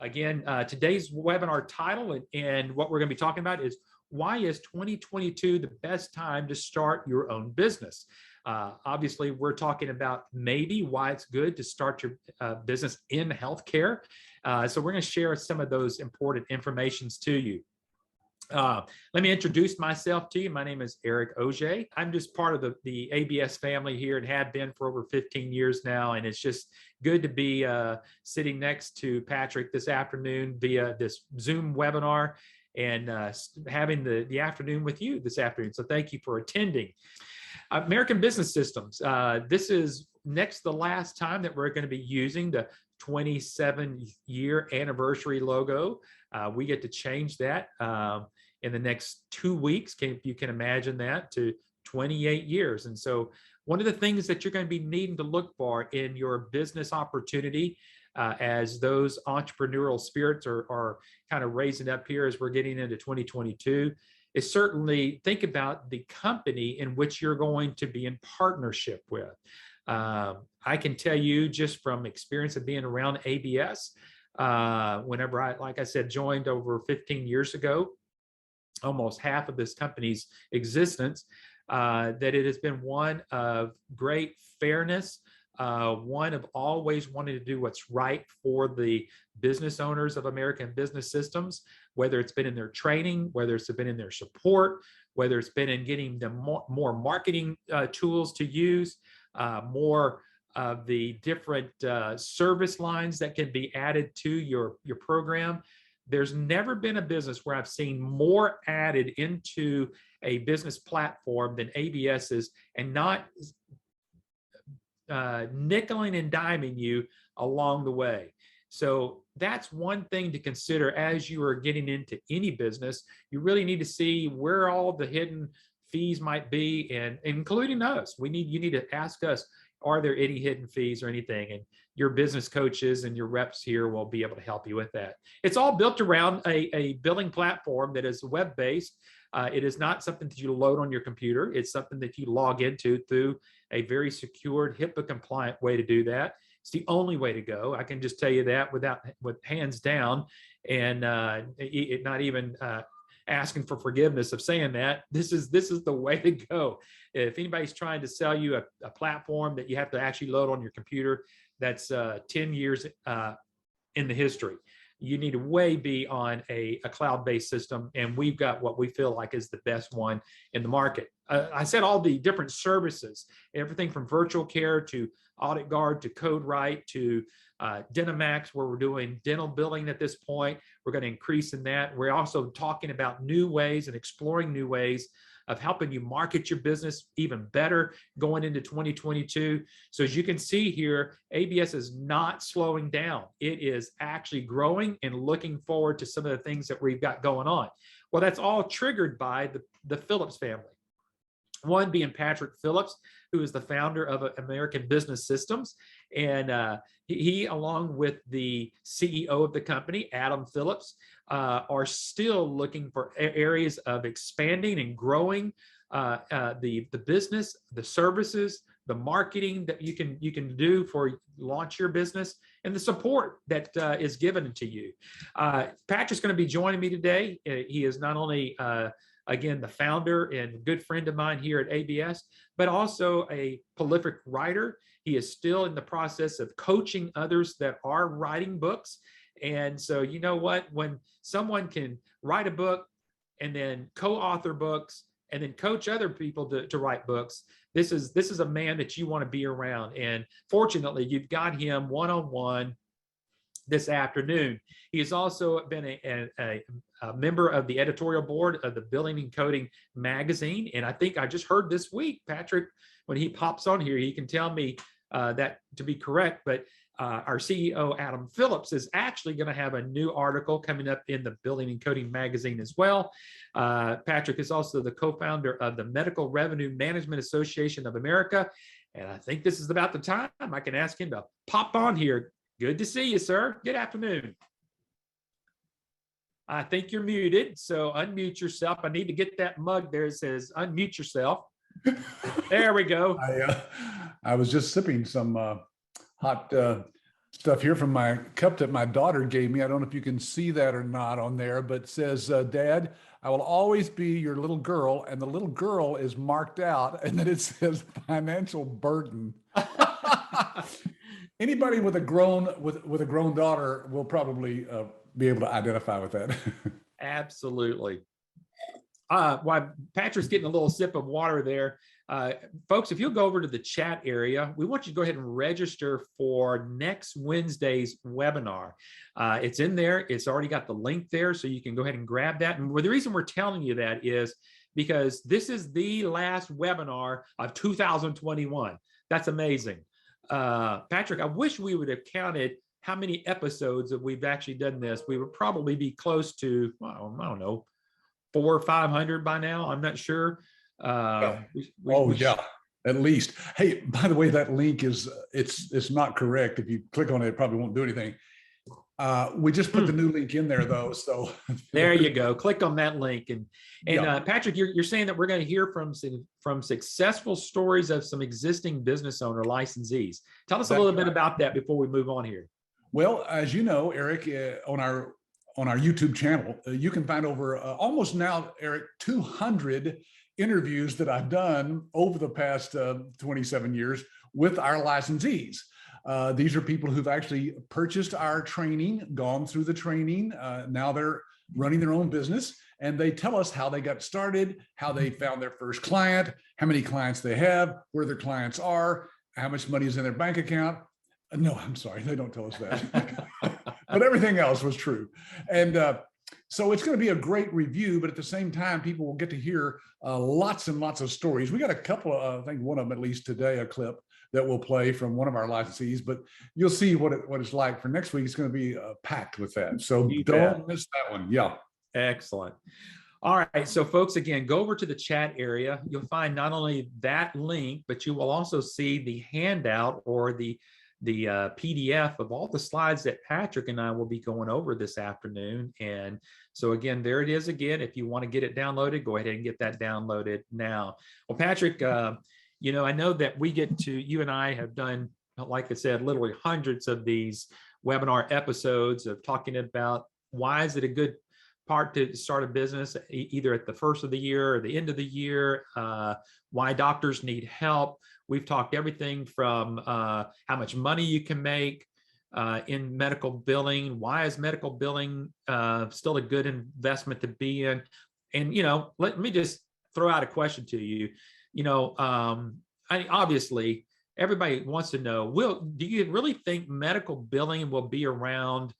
Again, today's webinar title and what we're going to be talking about is why is 2022 the best time to start your own business? Obviously, we're talking about maybe why it's good to start your business in healthcare. So we're going to share some of those important informations to you. Let me introduce myself to you. My name is Eric Auger. I'm just part of the ABS family here and have been for over 15 years now. And it's just good to be sitting next to Patrick this afternoon via this Zoom webinar and having the afternoon with you this afternoon. So thank you for attending. American Business Systems. This is next the last time that we're going to be using the 27-year anniversary logo. We get to change that in the next 2 weeks, if you can imagine that, to 28 years. And so one of the things that you're going to be needing to look for in your business opportunity as those entrepreneurial spirits are kind of raising up here as we're getting into 2022 is certainly think about the company in which you're going to be in partnership with. I can tell you just from experience of being around ABS, whenever I, like I said, joined over 15 years ago, almost half of this company's existence, that it has been one of great fairness, one of always wanting to do what's right for the business owners of American Business Systems, whether it's been in their training, whether it's been in their support, whether it's been in getting them more marketing tools to use, more of the different service lines that can be added to your program. There's never been a business where I've seen more added into a business platform than ABS's, and not nickeling and diming you along the way. So that's one thing to consider as you are getting into any business. You really need to see where all the hidden fees might be, and including us. You need to ask us, are there any hidden fees or anything? And your business coaches and your reps here will be able to help you with that. It's all built around a billing platform that is web-based. It is not something that you load on your computer. It's something that you log into through a very secured, HIPAA-compliant way to do that. It's the only way to go. I can just tell you that with hands down, and not even asking for forgiveness of saying that. This is the way to go. If anybody's trying to sell you a platform that you have to actually load on your computer, that's 10 years in the history. You need to way be on a cloud-based system, and we've got what we feel like is the best one in the market. I said all the different services, everything from virtual care to Audit Guard to CodeWrite to Dentamax, where we're doing dental billing at this point. We're going to increase in that. We're also talking about new ways and exploring new ways of helping you market your business even better going into 2022. So as you can see here, ABS is not slowing down. It is actually growing and looking forward to some of the things that we've got going on. Well, that's all triggered by the Phillips family. One being Patrick Phillips, who is the founder of American Business Systems. And he, along with the CEO of the company, Adam Phillips, are still looking for areas of expanding and growing the business, the services, the marketing that you can do for launch your business, and the support that is given to you. Patrick's going to be joining me today. He is not only again, the founder and good friend of mine here at ABS, but also a prolific writer. He is still in the process of coaching others that are writing books. And so, you know what, when someone can write a book and then co-author books and then coach other people to write books, this is a man that you want to be around. And fortunately, you've got him one-on-one this afternoon. He has also been a member of the editorial board of the Billing and Coding magazine. And I think I just heard this week, Patrick, when he pops on here, he can tell me that to be correct, but our CEO, Adam Phillips, is actually going to have a new article coming up in the Billing and Coding magazine as well. Patrick is also the co-founder of the Medical Revenue Management Association of America. And I think this is about the time I can ask him to pop on here. Good to see you, sir. Good afternoon. I think you're muted, so unmute yourself. I need to get that mug there. It says unmute yourself. There we go. I was just sipping some hot stuff here from my cup that my daughter gave me. I don't know if you can see that or not on there, but it says, Dad, I will always be your little girl. And the little girl is marked out, and then it says financial burden. Anybody with a grown daughter will probably be able to identify with that. Absolutely. While Patrick's getting a little sip of water there, folks, if you'll go over to the chat area, we want you to go ahead and register for next Wednesday's webinar. It's in there. It's already got the link there, so you can go ahead and grab that. And the reason we're telling you that is because this is the last webinar of 2021. That's amazing. Patrick, I wish we would have counted how many episodes that we've actually done this. We would probably be close to, well, I don't know, 400 or 500 by now. I'm not sure. Yeah, at least. Hey, by the way, that link is it's not correct. If you click on it, it probably won't do anything. We just put the new link in there though, so there you go. Click on that link, and Patrick, you're saying that we're going to hear from successful stories of some existing business owner licensees. Tell us a little bit about that before we move on here. Well, as you know, Eric, on our YouTube channel, you can find over almost now, Eric, 200 interviews that I've done over the past 27 years with our licensees. These are people who've actually purchased our training, gone through the training. Now they're running their own business, and they tell us how they got started, how they found their first client, how many clients they have, where their clients are, how much money is in their bank account. No, I'm sorry, they don't tell us that. But everything else was true. And so it's going to be a great review, but at the same time, people will get to hear lots and lots of stories. We got a couple of, I think one of them at least today, a clip that we'll play from one of our licensees, but you'll see what it's like for next week. It's going to be packed with that. So don't miss that one. Yeah. Excellent. All right. So folks, again, go over to the chat area. You'll find not only that link, but you will also see the handout or the PDF of all the slides that Patrick and I will be going over this afternoon. And so again, there it is again. If you want to get it downloaded, go ahead and get that downloaded now. Well, Patrick, you know, I know that you and I have done, like I said, literally hundreds of these webinar episodes of talking about why is it a good part to start a business, either at the first of the year or the end of the year, why doctors need help. We've talked everything from how much money you can make in medical billing. Why is medical billing still a good investment to be in? And, you know, let me just throw out a question to you. You know, obviously, everybody wants to know, do you really think medical billing will be around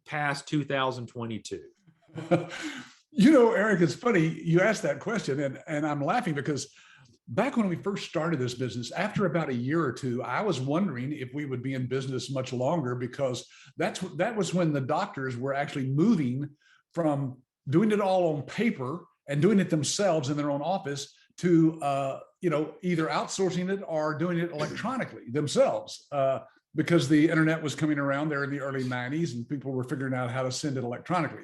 past 2022? You know, Eric, it's funny you asked that question, and I'm laughing because back when we first started this business, after about a year or two, I was wondering if we would be in business much longer, because that was when the doctors were actually moving from doing it all on paper and doing it themselves in their own office to you know, either outsourcing it or doing it electronically themselves, because the internet was coming around there in the early 90s and people were figuring out how to send it electronically.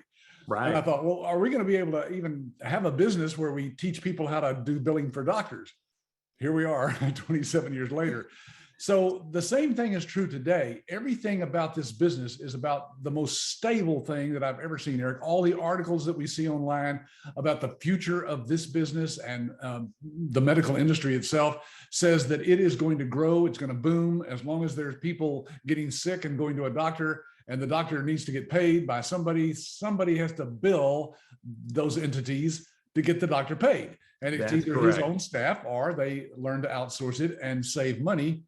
Right. And I thought, well, are we going to be able to even have a business where we teach people how to do billing for doctors? Here we are 27 years later. So the same thing is true today. Everything about this business is about the most stable thing that I've ever seen, Eric. All the articles that we see online about the future of this business and the medical industry itself says that it is going to grow. It's going to boom as long as there's people getting sick and going to a doctor, and the doctor needs to get paid by somebody. Somebody has to bill those entities to get the doctor paid. And it's either his own staff or they learn to outsource it and save money,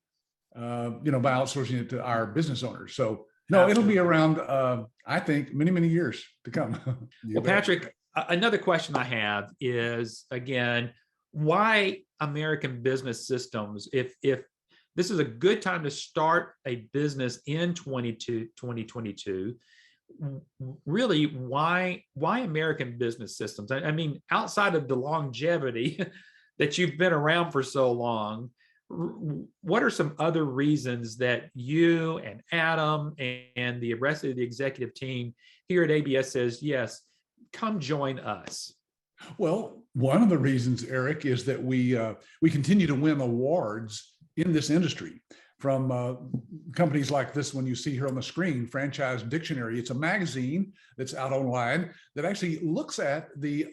you know, by outsourcing it to our business owners. So no, it'll be around, I think, many, many years to come. Well, Patrick, another question I have is, again, why American Business Systems, if this is a good time to start a business in 2022, really, why American Business Systems? I mean, outside of the longevity that you've been around for so long, what are some other reasons that you and Adam and the rest of the executive team here at ABS says, yes, come join us? Well, one of the reasons, Eric, is that we continue to win awards in this industry. from companies like this one you see here on the screen, Franchise Dictionary. It's a magazine that's out online that actually looks at the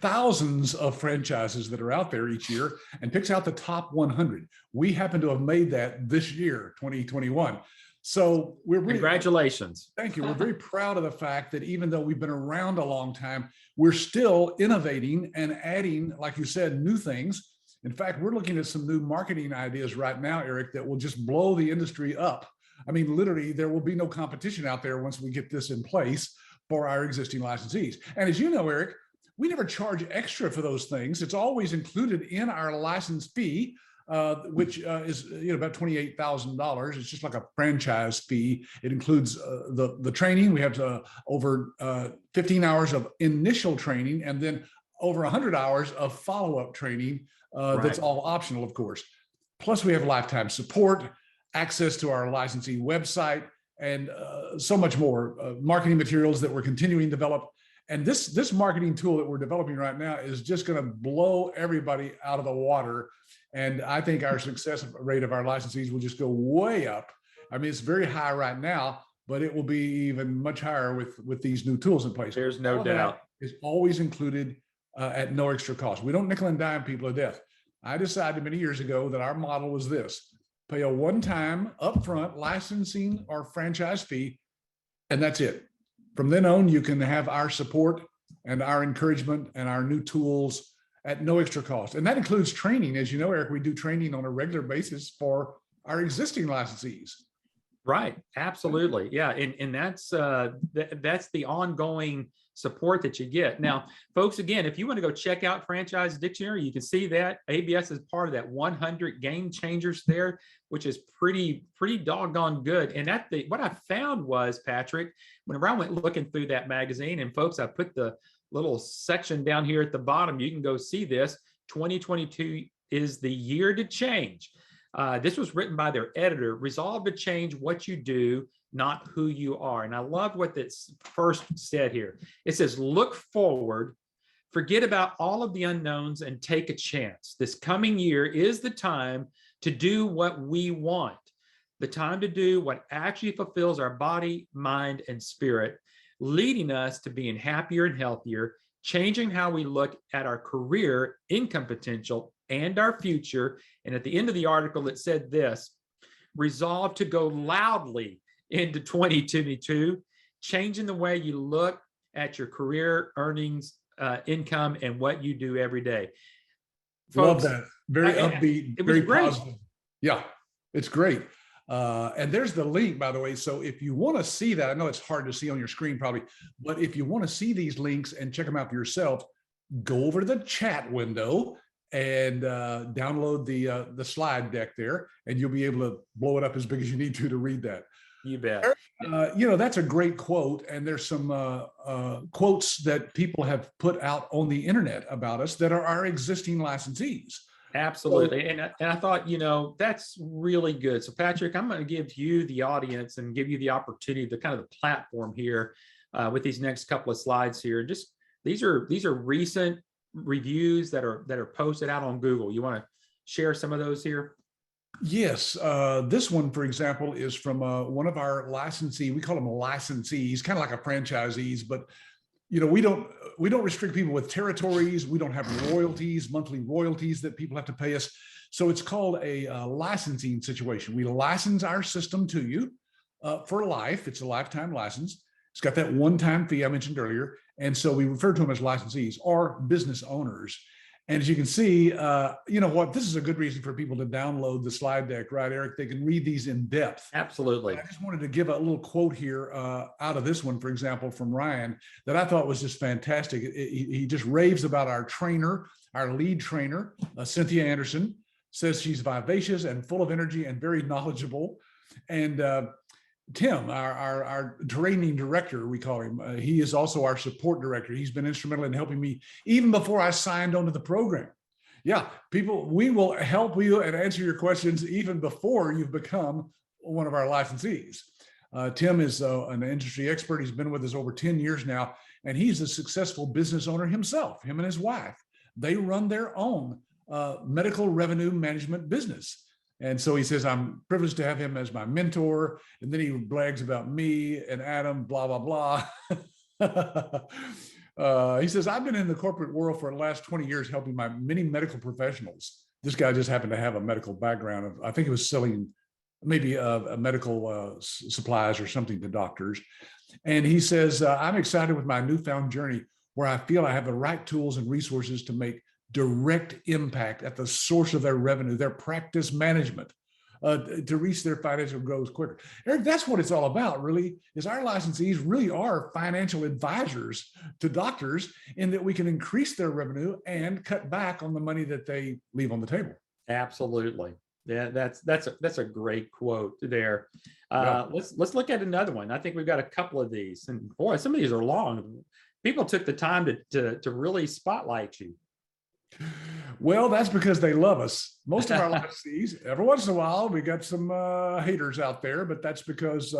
thousands of franchises that are out there each year and picks out the top 100. We happen to have made that this year, 2021. So we're really, congratulations. Thank you. We're very proud of the fact that even though we've been around a long time, we're still innovating and adding, like you said, new things. In fact, we're looking at some new marketing ideas right now, Eric, that will just blow the industry up. I mean, literally, there will be no competition out there once we get this in place for our existing licensees. And as you know, Eric, we never charge extra for those things. It's always included in our license fee, which is about $28,000. It's just like a franchise fee. It includes the training. We have over 15 hours of initial training, and then over 100 hours of follow-up training. That's all optional, of course. Plus, we have lifetime support, access to our licensee website, and so much more marketing materials that we're continuing to develop. And this marketing tool that we're developing right now is just going to blow everybody out of the water. And I think our success rate of our licensees will just go way up. I mean, it's very high right now, but it will be even much higher with these new tools in place. There's no doubt. Is always included at no extra cost. We don't nickel and dime people to death. I decided many years ago that our model was this: pay a one-time upfront licensing or franchise fee, and that's it. From then on, you can have our support and our encouragement and our new tools at no extra cost. And that includes training. As you know, Eric, we do training on a regular basis for our existing licensees. Right. Absolutely. Yeah. And that's the ongoing support that you get. Now, folks, again, if you want to go check out Franchise Dictionary, you can see that ABS is part of that 100 game changers there, which is pretty doggone good. And what I found was, Patrick, whenever I went looking through that magazine, and folks, I put the little section down here at the bottom, you can go see this. 2022 is the year to change. This was written by their editor. Resolve to change what you do, not who you are. And I love what this first said here. It says, look forward, forget about all of the unknowns, and take a chance. This coming year is the time to do what we want, the time to do what actually fulfills our body, mind, and spirit, leading us to being happier and healthier, changing how we look at our career, income potential, and our future. And at the end of the article, it said this: resolve to go loudly into 2022, changing the way you look at your career, earnings, income, and what you do every day. Folks, love that. Very upbeat, very great. Positive. Yeah, it's great. And there's the link, by the way. So if you want to see that, I know it's hard to see on your screen probably, but if you want to see these links and check them out for yourself, go over to the chat window and download the slide deck there, and you'll be able to blow it up as big as you need to read that. You bet. That's a great quote. And there's some quotes that people have put out on the internet about us that are our existing licensees. Absolutely. And I thought, that's really good. So Patrick, I'm going to give you the audience and give you the opportunity, the kind of the platform here with these next couple of slides here. Just these are recent reviews that are posted out on Google. You want to share some of those here? Yes. This one, for example, is from one of our licensee. We call them licensees, kind of like a franchisees, but we don't restrict people with territories. We don't have royalties, monthly royalties that people have to pay us. So it's called a licensing situation. We license our system to you for life. It's a lifetime license. It's got that one-time fee I mentioned earlier. And so we refer to them as licensees or business owners. And as you can see, this is a good reason for people to download the slide deck, right, Eric? They can read these in depth. Absolutely. I just wanted to give a little quote here out of this one, for example, from Ryan, that I thought was just fantastic. He just raves about our trainer, our lead trainer, Cynthia Anderson, says she's vivacious and full of energy and very knowledgeable. And Tim, our training director, we call him, he is also our support director. He's been instrumental in helping me even before I signed onto the program. Yeah, people, we will help you and answer your questions even before you've become one of our licensees. Tim is an industry expert. He's been with us over 10 years now, and he's a successful business owner himself, him and his wife. They run their own medical revenue management business. And so he says, I'm privileged to have him as my mentor. And then he brags about me and Adam, blah, blah, blah. He says, I've been in the corporate world for the last 20 years, helping my many medical professionals. This guy just happened to have a medical background. I think he was selling maybe a medical supplies or something to doctors. And he says, I'm excited with my newfound journey where I feel I have the right tools and resources to make direct impact at the source of their revenue, their practice management, to reach their financial goals quicker. Eric, that's what it's all about, really, is our licensees really are financial advisors to doctors in that we can increase their revenue and cut back on the money that they leave on the table. Absolutely. Yeah, that's a great quote there. Yeah. Let's look at another one. I think we've got a couple of these, and boy, some of these are long. People took the time to really spotlight you. Well, that's because they love us. Most of our licensees, every once in a while, we got some haters out there, but that's because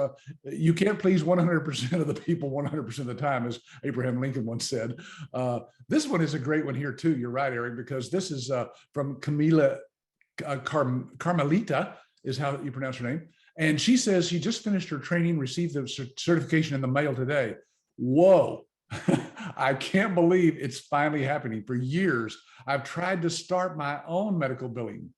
you can't please 100% of the people 100% of the time, as Abraham Lincoln once said. This one is a great one here too. You're right, Eric, because this is from Camila Carmelita is how you pronounce her name. And she says she just finished her training, received the certification in the mail today. Whoa. I can't believe it's finally happening. For years, I've tried to start my own medical billing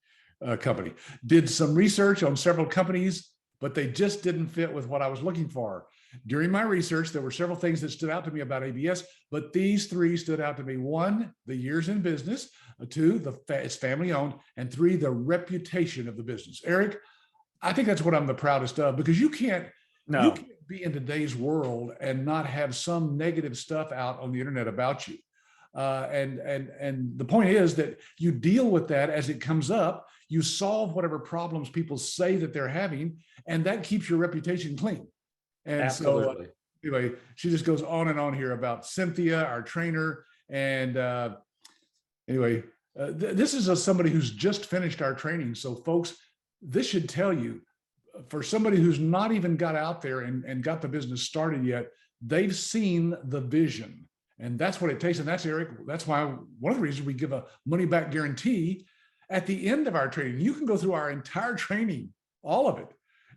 company, did some research on several companies, but they just didn't fit with what I was looking for. During my research, there were several things that stood out to me about ABS, but these three stood out to me. One, the years in business. Two, it's family owned. And three, the reputation of the business. Eric, I think that's what I'm the proudest of, because you can't be in today's world and not have some negative stuff out on the internet about you. And the point is that you deal with that as it comes up. You solve whatever problems people say that they're having, and that keeps your reputation clean. And Absolutely. so anyway, she just goes on and on here about Cynthia, our trainer. And anyway, this is somebody who's just finished our training. So folks, this should tell you, for somebody who's not even got out there and got the business started yet, they've seen the vision. And that's what it takes. And that's, Eric, that's why one of the reasons we give a money back guarantee at the end of our training. You can go through our entire training, all of it.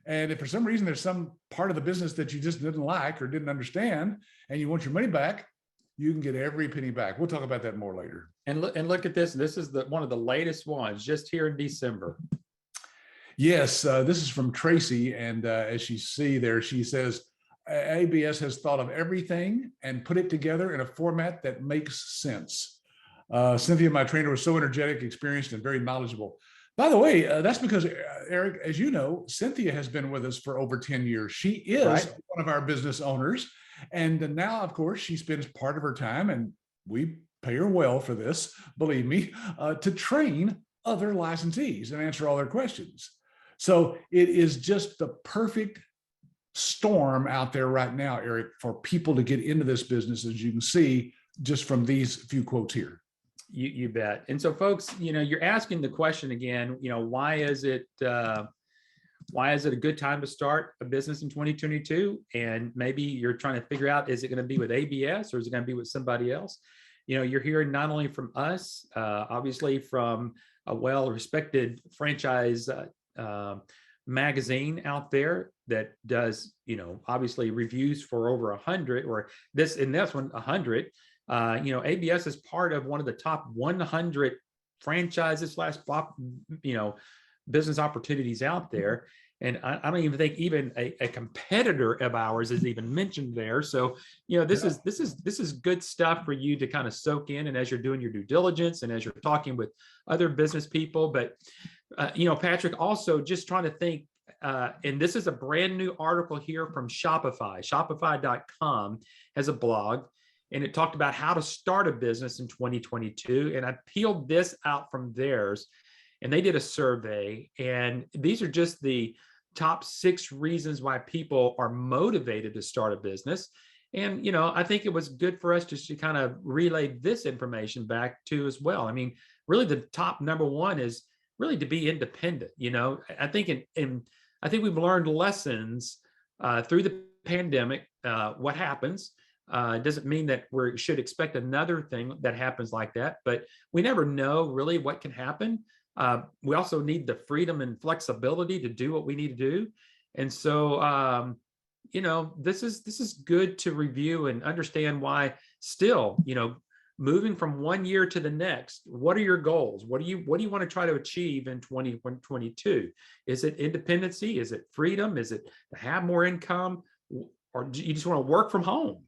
And if for some reason there's some part of the business that you just didn't like or didn't understand and you want your money back, you can get every penny back. We'll talk about that more later. And look at this. This is one of the latest ones just here in December. Yes, this is from Tracy. And as you see there, she says, ABS has thought of everything and put it together in a format that makes sense. Cynthia, my trainer, was so energetic, experienced, and very knowledgeable. By the way, that's because, Eric, as you know, Cynthia has been with us for over 10 years. She is one of our business owners. And now, of course, she spends part of her time, and we pay her well for this, believe me, to train other licensees and answer all their questions. So it is just the perfect storm out there right now, Eric, for people to get into this business, as you can see just from these few quotes here. You bet. And so, folks, you're asking the question again, why is it a good time to start a business in 2022? And maybe you're trying to figure out, is it going to be with ABS or is it going to be with somebody else? You're hearing not only from us, obviously from a well-respected franchise magazine out there that does, obviously reviews for over 100, or this one 100. ABS is part of one of the top 100 franchises / business opportunities out there. And I don't even think even a competitor of ours is even mentioned there. So, this is good stuff for you to kind of soak in. And as you're doing your due diligence and as you're talking with other business people, but, Patrick, also just trying to think, and this is a brand new article here from Shopify. Shopify.com has a blog, and it talked about how to start a business in 2022. And I peeled this out from theirs, and they did a survey. And these are just the top 6 reasons why people are motivated to start a business. And, I think it was good for us just to kind of relay this information back to as well. I mean, really the top number one is really to be independent. I think I think we've learned lessons through the pandemic. What happens doesn't mean that we should expect another thing that happens like that, but we never know really what can happen. We also need the freedom and flexibility to do what we need to do. And so, this is good to review and understand why still, moving from one year to the next, what are your goals? What do you want to try to achieve in 2022? Is it independency? Is it freedom? Is it to have more income? Or do you just want to work from home?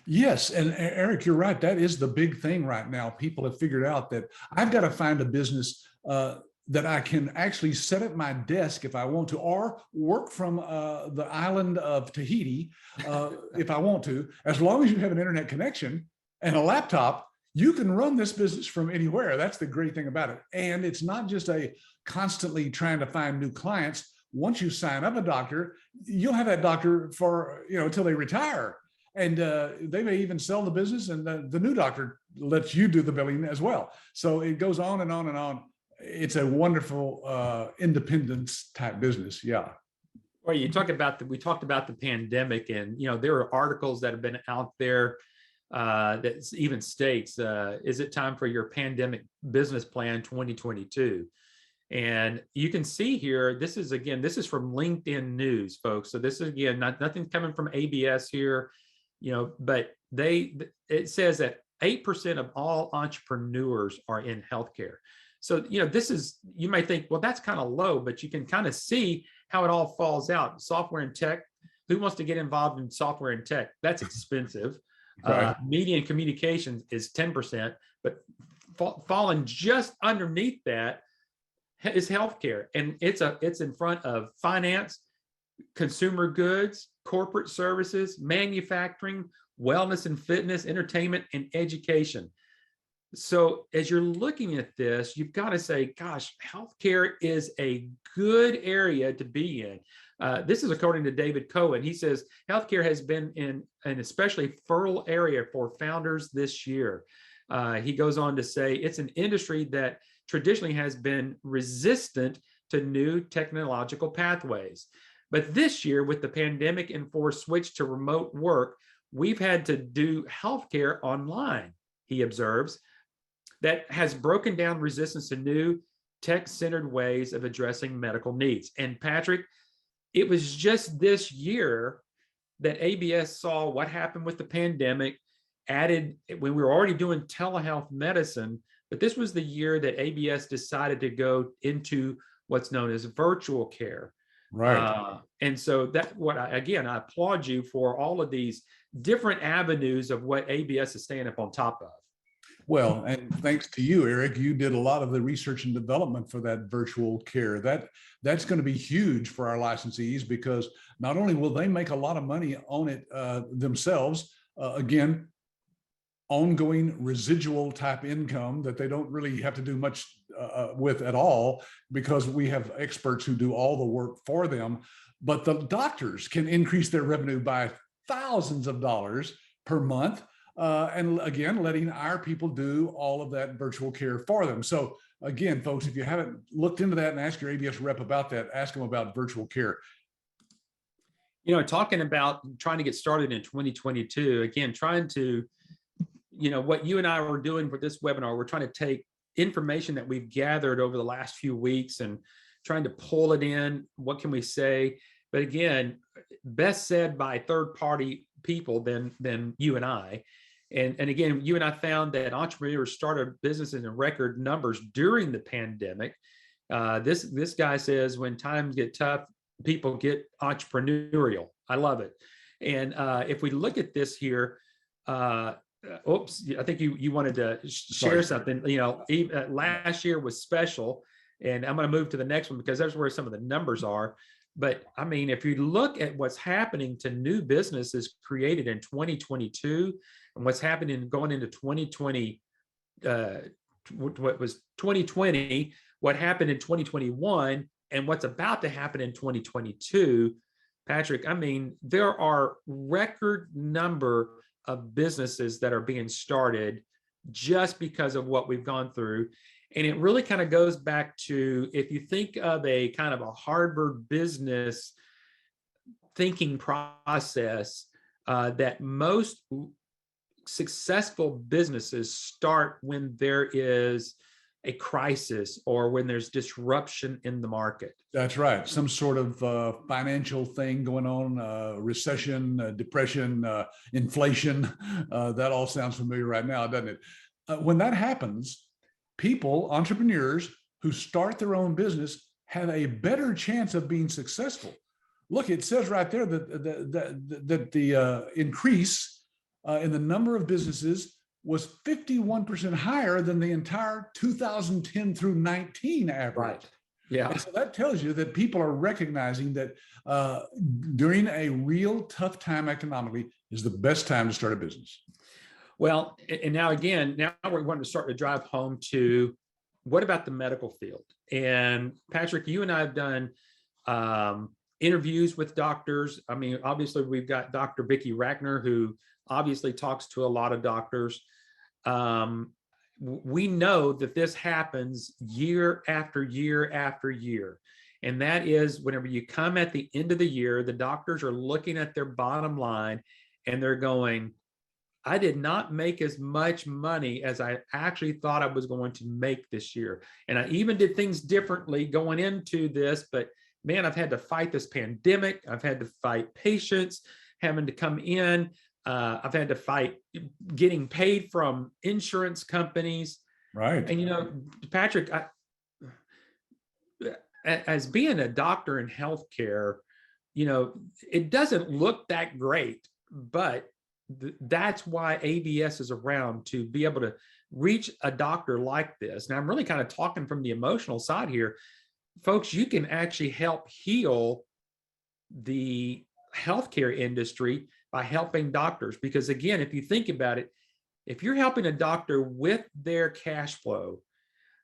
Yes, and Eric, you're right. That is the big thing right now. People have figured out that I've got to find a business that I can actually set at my desk if I want to, or work from the island of Tahiti if I want to. As long as you have an internet connection and a laptop, you can run this business from anywhere. That's the great thing about it. And it's not just a constantly trying to find new clients. Once you sign up a doctor, you'll have that doctor for, until they retire. And they may even sell the business, and the new doctor lets you do the billing as well. So it goes on and on and on. It's a wonderful independence type business. Yeah. Well, we talked about the pandemic, and there are articles that have been out there that even states, is it time for your pandemic business plan 2022? And you can see here, this is from LinkedIn News, folks. So this is, again, nothing coming from ABS here, but it says that 8% of all entrepreneurs are in healthcare. So, you might think, well, that's kind of low, but you can kind of see how it all falls out. Software and tech, who wants to get involved in software and tech? That's expensive. Right. Media and communications is 10%, but falling just underneath that is healthcare. And it's in front of finance, consumer goods, corporate services, manufacturing, wellness and fitness, entertainment, and education. So as you're looking at this, you've got to say, gosh, healthcare is a good area to be in. This is according to David Cohen. He says, healthcare has been in an especially fertile area for founders this year. He goes on to say, it's an industry that traditionally has been resistant to new technological pathways. But this year, with the pandemic and forced switch to remote work, we've had to do healthcare online, he observes. That has broken down resistance to new tech-centered ways of addressing medical needs. And Patrick, it was just this year that ABS saw what happened with the pandemic, added when we were already doing telehealth medicine, but this was the year that ABS decided to go into what's known as virtual care. Right. And so I applaud you for all of these different avenues of what ABS is staying up on top of. Well, and thanks to you, Eric, you did a lot of the research and development for that virtual care. That's going to be huge for our licensees, because not only will they make a lot of money on it themselves, again, ongoing residual type income that they don't really have to do much with at all, because we have experts who do all the work for them. But the doctors can increase their revenue by thousands of dollars per month. And again, letting our people do all of that virtual care for them. So again, folks, if you haven't looked into that and ask your ABS rep about that, ask them about virtual care. Talking about trying to get started in 2022, again, trying to, what you and I were doing for this webinar, we're trying to take information that we've gathered over the last few weeks and trying to pull it in. What can we say? But again, best said by third-party people than you and I. And again, you and I found that entrepreneurs started businesses in record numbers during the pandemic. This guy says, when times get tough, people get entrepreneurial. I love it. And if we look at this here, oops, I think you wanted to share something. Last year was special, and I'm going to move to the next one because that's where some of the numbers are. But I mean, if you look at what's happening to new businesses created in 2022 and what's happening going into 2020, what was 2020, what happened in 2021, and what's about to happen in 2022, Patrick, I mean, there are record number of businesses that are being started just because of what we've gone through. And it really kind of goes back to, if you think of a kind of a Harvard business thinking process, that most successful businesses start when there is a crisis or when there's disruption in the market. That's right. Some sort of financial thing going on, recession, depression, inflation. That all sounds familiar right now, doesn't it? When that happens, people, entrepreneurs who start their own business have a better chance of being successful. Look, it says right there that the increase in the number of businesses was 51% higher than the entire 2010 through 19 average. Right. Yeah. And so that tells you that people are recognizing that during a real tough time economically is the best time to start a business. Well, and now we're going to start to drive home to what about the medical field? And Patrick, you and I have done interviews with doctors. I mean, obviously we've got Dr. Vicki Rackner, who obviously talks to a lot of doctors. We know that this happens year after year after year. And that is whenever you come at the end of the year, the doctors are looking at their bottom line and they're going, I did not make as much money as I actually thought I was going to make this year. And I even did things differently going into this, but man, I've had to fight this pandemic. I've had to fight patients having to come in. I've had to fight getting paid from insurance companies. Right. And, Patrick, as being a doctor in healthcare, it doesn't look that great, but that's why ABS is around, to be able to reach a doctor like this. Now, I'm really kind of talking from the emotional side here. Folks, you can actually help heal the healthcare industry by helping doctors. Because again, if you think about it, if you're helping a doctor with their cash flow,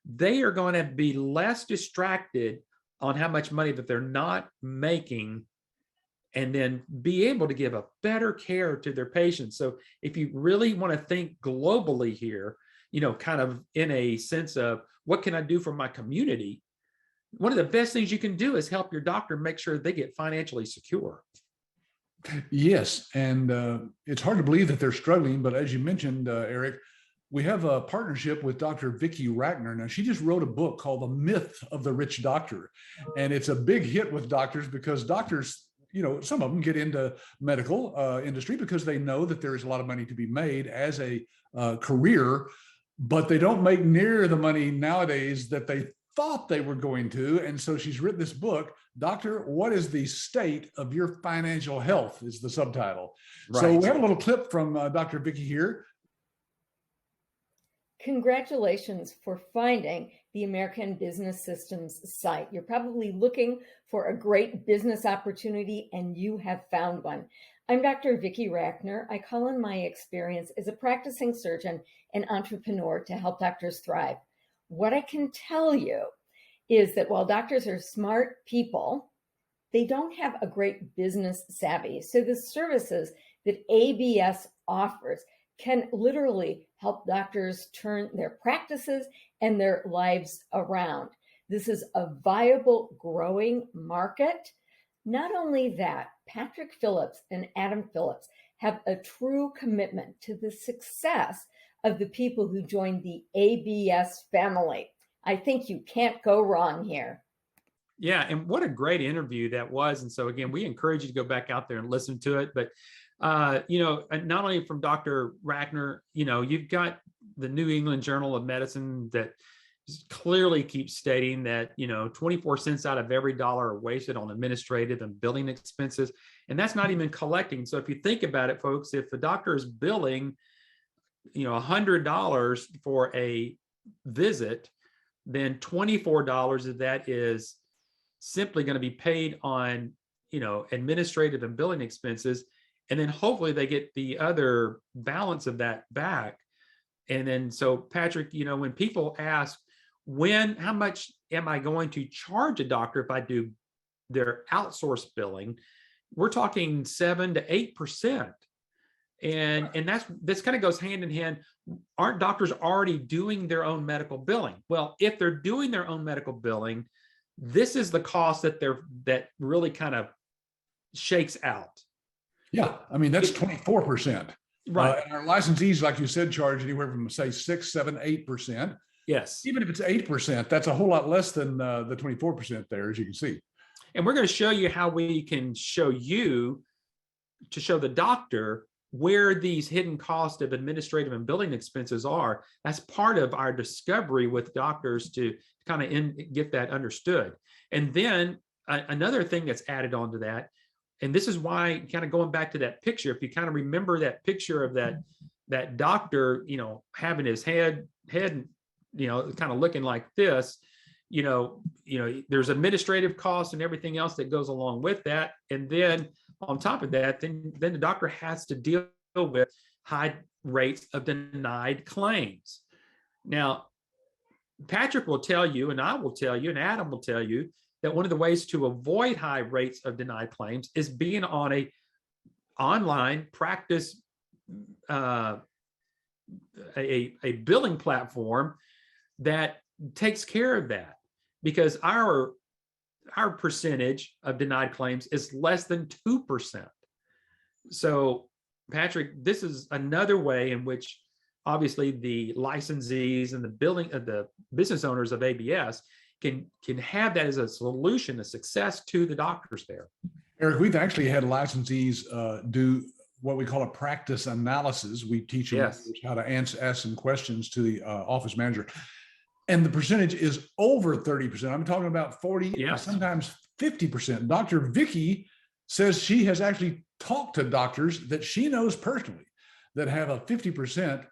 they are going to be less distracted on how much money that they're not making, and then be able to give a better care to their patients. So if you really want to think globally here, kind of in a sense of what can I do for my community? One of the best things you can do is help your doctor make sure they get financially secure. Yes. And it's hard to believe that they're struggling, but as you mentioned, Eric, we have a partnership with Dr. Vicki Rackner. Now, she just wrote a book called The Myth of the Rich Doctor. And it's a big hit with doctors because doctors, some of them get into medical industry because they know that there is a lot of money to be made as a career, but they don't make near the money nowadays that they thought they were going to. And so she's written this book, Doctor, What is the State of Your Financial Health is the subtitle. Right. So we have a little clip from Dr. Vicki here. Congratulations for finding the American Business Systems site. You're probably looking for a great business opportunity, and you have found one. I'm Dr. Vicki Rackner. I call in my experience as a practicing surgeon and entrepreneur to help doctors thrive. What I can tell you is that while doctors are smart people, they don't have a great business savvy. So the services that ABS offers can literally help doctors turn their practices and their lives around. This is a viable, growing market. Not only that, Patrick Phillips and Adam Phillips have a true commitment to the success of the people who join the ABS family. I think you can't go wrong here. Yeah, and what a great interview that was. And so again, we encourage you to go back out there and listen to it. But not only from Dr. Rackner, you've got the New England Journal of Medicine that clearly keeps stating that 24 cents out of every dollar are wasted on administrative and billing expenses, and that's not even collecting. So if you think about it, folks, if the doctor is billing $100 for a visit, then $24 of that is simply going to be paid on administrative and billing expenses. And then hopefully they get the other balance of that back. And then, so Patrick, when people ask, how much am I going to charge a doctor if I do their outsourced billing, we're talking 7 to 8%. And this kind of goes hand in hand. Aren't doctors already doing their own medical billing? Well, if they're doing their own medical billing, this is the cost that really kind of shakes out. Yeah, I mean, that's 24%. Right. And our licensees, like you said, charge anywhere from, say, 6, 7, 8%. Yes. Even if it's 8%, that's a whole lot less than the 24% there, as you can see. And we're going to show you how we can show you to show the doctor where these hidden costs of administrative and billing expenses are. That's part of our discovery with doctors to kind of get that understood. And then another thing that's added onto that, and this is why, kind of going back to that picture, if you kind of remember that picture of that doctor, having his head, kind of looking like this, there's administrative costs and everything else that goes along with that. And then on top of that, then the doctor has to deal with high rates of denied claims. Now, Patrick will tell you, and I will tell you, and Adam will tell you that one of the ways to avoid high rates of denied claims is being on a online practice, a billing platform that takes care of that, because our percentage of denied claims is less than 2%. So, Patrick, this is another way in which obviously the licensees and the business owners of ABS can have that as a solution, a success to the doctors there. Eric, we've actually had licensees do what we call a practice analysis. We teach them how to ask some questions to the office manager. And the percentage is over 30%. I'm talking about 40, sometimes 50%. Dr. Vicky says she has actually talked to doctors that she knows personally that have a 50%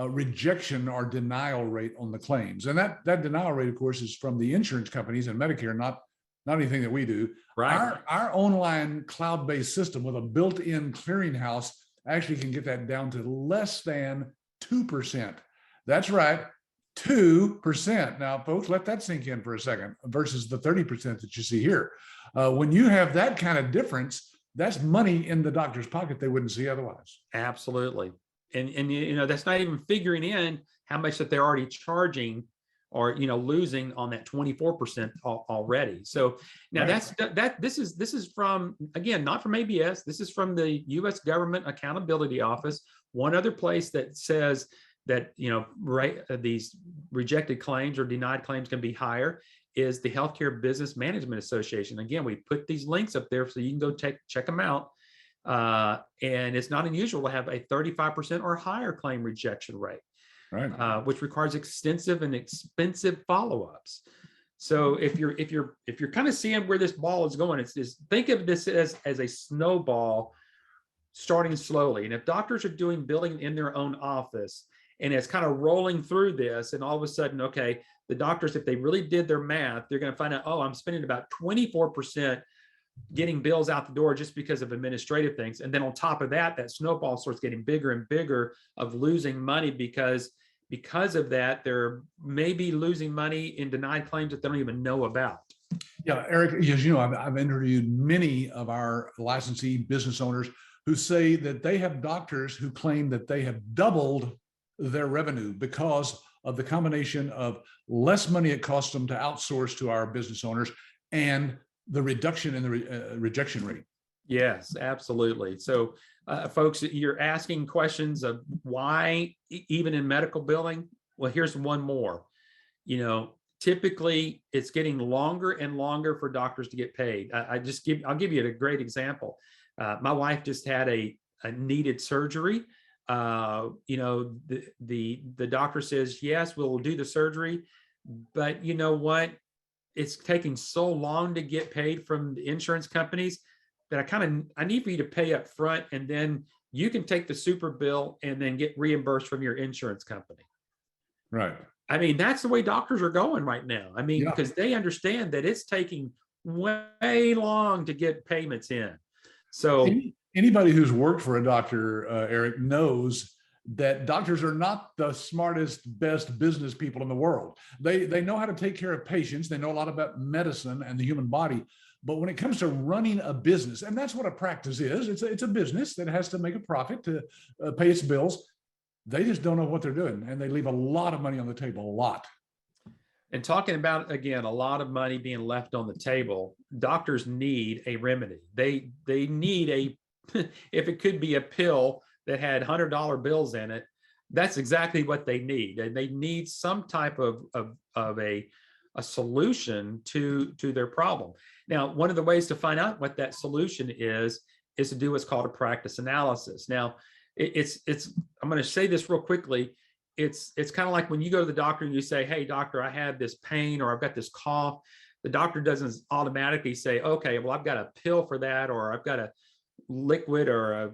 rejection or denial rate on the claims. And that denial rate, of course, is from the insurance companies and Medicare, not anything that we do. Right. Our online cloud-based system with a built-in clearinghouse actually can get that down to less than 2%. That's right. 2%. Now, folks, let that sink in for a second versus the 30% that you see here. When you have that kind of difference, that's money in the doctor's pocket they wouldn't see otherwise. Absolutely. And that's not even figuring in how much that they're already charging or, losing on that 24% already. So now this is from, again, not from ABS. This is from the U.S. Government Accountability Office. One other place that says that, these rejected claims or denied claims can be higher is the Healthcare Business Management Association. Again, we put these links up there so you can go check them out. And it's not unusual to have a 35% or higher claim rejection rate, right? Which requires extensive and expensive follow-ups. So if you're kind of seeing where this ball is going, it's think of this as a snowball starting slowly. And if doctors are doing billing in their own office and it's kind of rolling through this, and all of a sudden, okay, the doctors, if they really did their math, they're going to find out, oh, I'm spending about 24% getting bills out the door just because of administrative things. And then on top of that, that snowball starts getting bigger and bigger of losing money because of that, they're maybe losing money in denied claims that they don't even know about. Yeah, Eric, as you know, I've interviewed many of our licensee business owners who say that they have doctors who claim that they have doubled their revenue because of the combination of less money it costs them to outsource to our business owners and the reduction in the rejection rate. Yes, absolutely. So, folks, you're asking questions of why, even in medical billing. Well, here's one more. Typically it's getting longer and longer for doctors to get paid. I'll give you a great example. My wife just had a needed surgery. The doctor says, yes, we'll do the surgery, but you know what? It's taking so long to get paid from the insurance companies that I need for you to pay up front, and then you can take the super bill and then get reimbursed from your insurance company. Right. I mean, that's the way doctors are going right now. I mean, because they understand that it's taking way long to get payments in. So anybody who's worked for a doctor, Eric, knows that doctors are not the smartest, best business people in the world. They know how to take care of patients. They know a lot about medicine and the human body. But when it comes to running a business, and that's what a practice is, it's a business that has to make a profit to pay its bills. They just don't know what they're doing, and they leave a lot of money on the table, a lot. And talking about, again, a lot of money being left on the table, doctors need a remedy. They need if it could be a pill that had $100 bills in it, That's exactly what they need, and they need some type of a solution to their problem. Now, one of the ways to find out what that solution is to do what's called a practice analysis. Now, it's I'm going to say this real quickly. It's kind of like when you go to the doctor and you say, "Hey, doctor, I have this pain or I've got this cough." The doctor doesn't automatically say, "Okay, well, I've got a pill for that, or I've got a liquid or a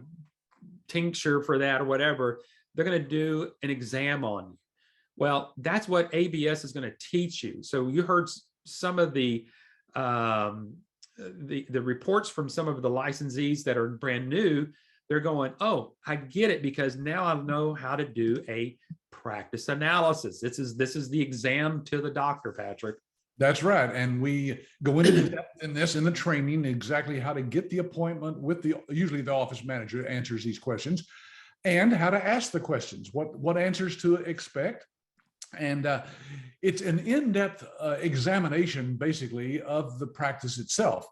tincture for that, or whatever." They're going to do an exam on you. Well, that's what ABS is going to teach you. So you heard some of the reports from some of the licensees that are brand new. They're going, "Oh, I get it, because now I know how to do a practice analysis." This is the exam to the doctor, Patrick. That's right. And we go into the depth in this, in the training, exactly how to get the appointment with usually the office manager answers these questions, and how to ask the questions, what answers to expect. And it's an in-depth examination, basically, of the practice itself.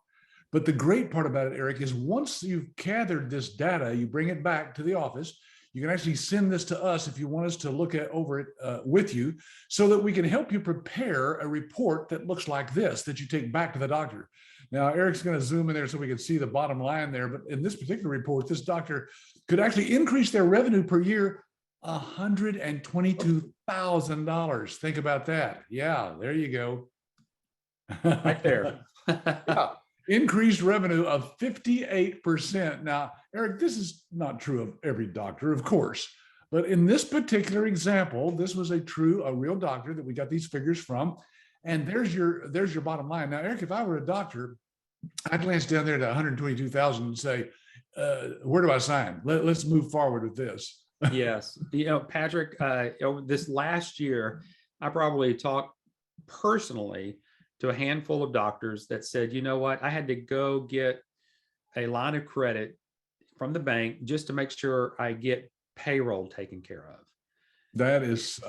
But the great part about it, Eric, is once you've gathered this data, you bring it back to the office. You can actually send this to us if you want us to look over it with you, so that we can help you prepare a report that looks like this, that you take back to the doctor. Now, Eric's going to zoom in there so we can see the bottom line there. But in this particular report, this doctor could actually increase their revenue per year $122,000. Think about that. Yeah, there you go. Right there. Yeah. Increased revenue of 58%. Now, Eric, this is not true of every doctor, of course, but in this particular example, this was a real doctor that we got these figures from. And there's your bottom line. Now, Eric, if I were a doctor, I'd glance down there to 122,000 and say, where do I sign? Let's move forward with this. Yes. Patrick, over this last year, I probably talked personally to a handful of doctors that said, "You know what, I had to go get a line of credit from the bank just to make sure I get payroll taken care of." That's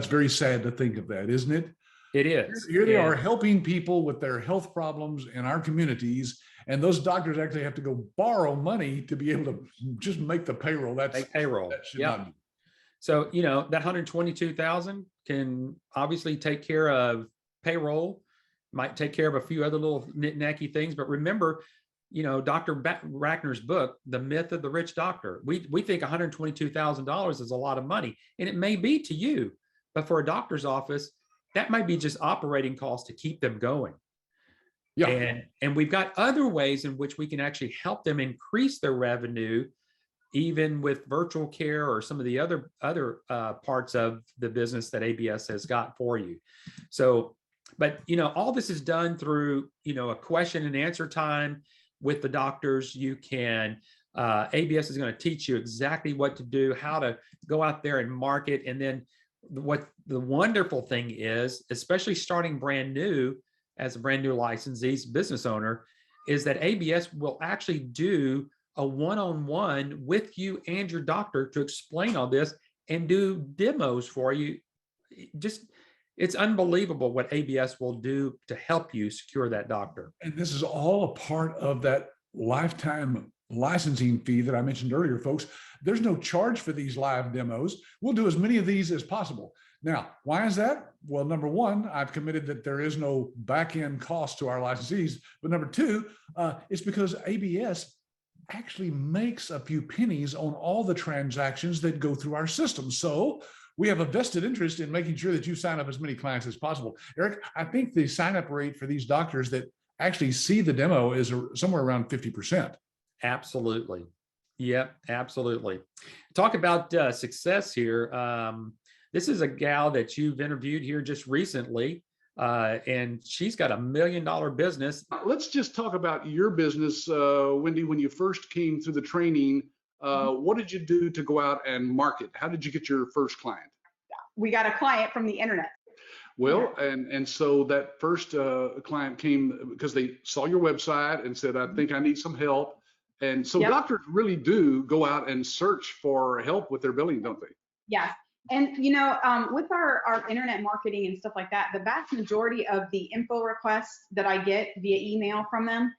very sad to think of that, isn't it? It is. Here they are helping people with their health problems in our communities, and those doctors actually have to go borrow money to be able to just make the payroll. That's payroll. That should Yep. not be. So, that 122,000 can obviously take care of payroll, might take care of a few other little knick-knacky things. But remember, Dr. Ratner's book, The Myth of the Rich Doctor, we think $122,000 is a lot of money, and it may be to you, but for a doctor's office, that might be just operating costs to keep them going. Yeah. And we've got other ways in which we can actually help them increase their revenue, even with virtual care or some of the other parts of the business that ABS has got for you. So, but all this is done through a question and answer time with the doctors. You can ABS is going to teach you exactly what to do, how to go out there and market. And then what the wonderful thing is, especially starting brand new as a brand new licensee business owner, is that ABS will actually do a one-on-one with you and your doctor to explain all this and do demos for you. It's unbelievable what ABS will do to help you secure that doctor. And this is all a part of that lifetime licensing fee that I mentioned earlier, folks. There's no charge for these live demos. We'll do as many of these as possible. Now, why is that? Well, number one, I've committed that there is no back-end cost to our licensees. But number two, it's because ABS actually makes a few pennies on all the transactions that go through our system. So we have a vested interest in making sure that you sign up as many clients as possible. Eric, I think the sign-up rate for these doctors that actually see the demo is somewhere around 50%. Absolutely. Yep, absolutely. Talk about success here. This is a gal that you've interviewed here just recently, and she's got $1 million business. Let's just talk about your business, Wendy. When you first came through the training, what did you do to go out and market? How did you get your first client? We got a client from the internet. Well, and so that first client came because they saw your website and said, "I think I need some help." And so doctors really do go out and search for help with their billing, don't they? Yes. And, with our internet marketing and stuff like that, the vast majority of the info requests that I get via email from them,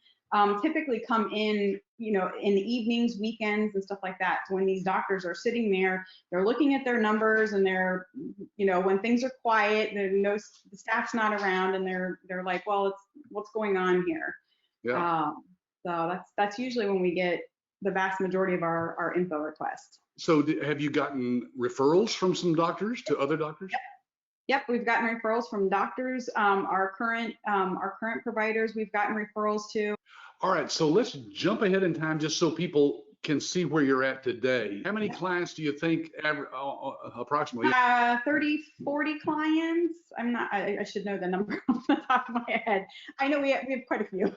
typically come in, in the evenings, weekends, and stuff like that. So when these doctors are sitting there, they're looking at their numbers, and they're, when things are quiet, the staff's not around, and they're like, well, what's going on here? Yeah. So that's usually when we get the vast majority of our info requests. So have you gotten referrals from some doctors to other doctors? Yep, we've gotten referrals from doctors. Our current providers, we've gotten referrals to. All right, so let's jump ahead in time just so people can see where you're at today. How many clients do you think approximately? 30, 40 clients. I should know the number off the top of my head. I know we have quite a few.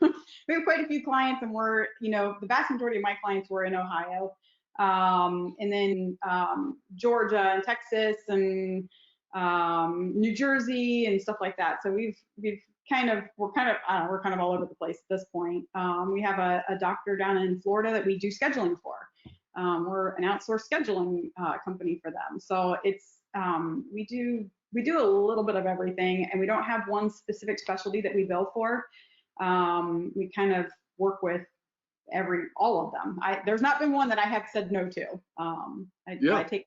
We have quite a few clients, and we're, the vast majority of my clients were in Ohio. And then Georgia and Texas and New Jersey and stuff like that. So we're kind of all over the place at this point. We have a doctor down in Florida that we do scheduling for. We're an outsourced scheduling company for them. So it's we do a little bit of everything, and we don't have one specific specialty that we bill for. We kind of work with all of them. There's not been one that I have said no to. I take.